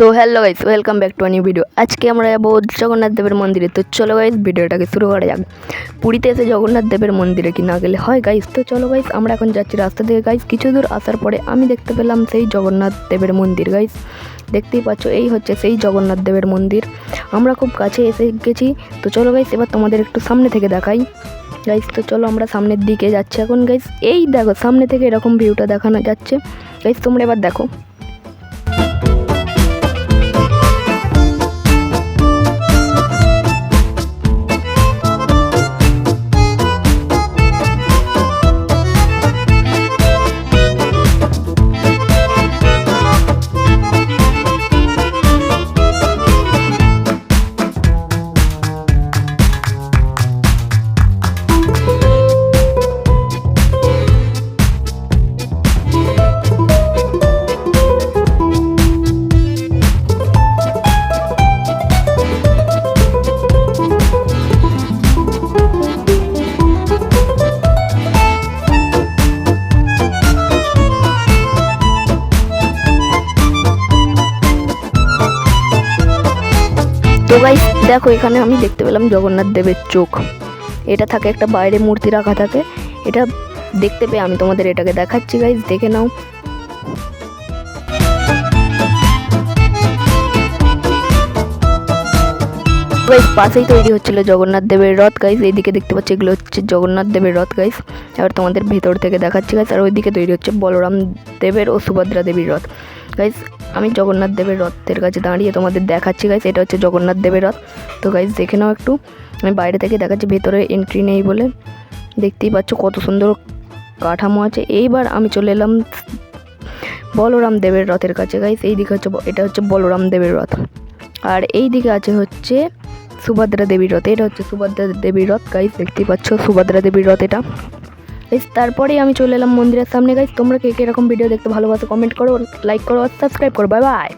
তো hello guys, welcome back to new video. আজকে আমরা যাবো জগন্নাথ দেবের মন্দিরে। তো চলো গাইস, ভিডিওটাকে শুরু করা যাক। পুরীতে এসে জগন্নাথ দেবের মন্দিরে কি না গেলে হয় গাইস? তো চলো গাইস, আমরা এখন যাচ্ছি রাস্তা থেকে গাইস। কিছু দূর আসার পরে আমি দেখতে পেলাম সেই জগন্নাথ দেবের মন্দির গাইস। দেখতেই পাচ্ছ, এই হচ্ছে সেই জগন্নাথ দেবের মন্দির। আমরা খুব কাছে এসে গেছি। তো চলো গাইস, এবার তোমাদের একটু সামনে থেকে দেখাই গাইস। তো চলো আমরা সামনের দিকে যাচ্ছি এখন গাইস। এই দেখো, সামনে থেকে এরকম ভিউটা দেখানো যাচ্ছে গাইস। তোমরা এবার দেখো। তো গাইস দেখো, এখানে আমি দেখতে পেলাম জগন্নাথ দেবের চোখ। এটা থাকে একটা বাইরে মূর্তি রাখা থাকে। এটা দেখতে পেয়ে আমি তোমাদের এটাকে দেখাচ্ছি গাইস, দেখে নাও। গাইস পাশেই তৈরি হচ্ছিল জগন্নাথ দেবের রথ গাইস। এইদিকে দেখতে পাচ্ছি, এগুলো হচ্ছে জগন্নাথ দেবের রথ গাইস। এবার তোমাদের ভেতর থেকে দেখাচ্ছি গাইস। আর ওইদিকে তৈরি হচ্ছে বলরাম দেবের ও সুভদ্রা দেবীর রথ গাইস। আমি জগন্নাথ দেবের রথের কাছে দাঁড়িয়ে তোমাদের দেখাচ্ছি গাইস। এটা হচ্ছে জগন্নাথ দেবের রথ। তো গাইস দেখে নাও একটু। আমি বাইরে থেকে দেখাচ্ছি, ভেতরে এন্ট্রি নেই বলে। দেখতেই পাচ্ছ কত সুন্দর কাঠামো আছে। এইবার আমি চলে এলাম বলরাম দেবের রথের কাছে গাইস। এই দিকে হচ্ছে, এটা হচ্ছে বলরাম দেবের রথ। আর এই দিকে আছে হচ্ছে সুভদ্রা দেবীর রথ। এটা হচ্ছে সুভদ্রা দেবীর রথ গাইস। দেখতেই পাচ্ছ সুভদ্রা দেবীর রথ এটা গাইস। তারপরেই আমি চলে এলাম মন্দিরের সামনে গাইস। তোমরা কে এরকম ভিডিও দেখতে ভালোবাসো কমেন্ট করো, লাইক করো আর সাবস্ক্রাইব করো। Bye bye.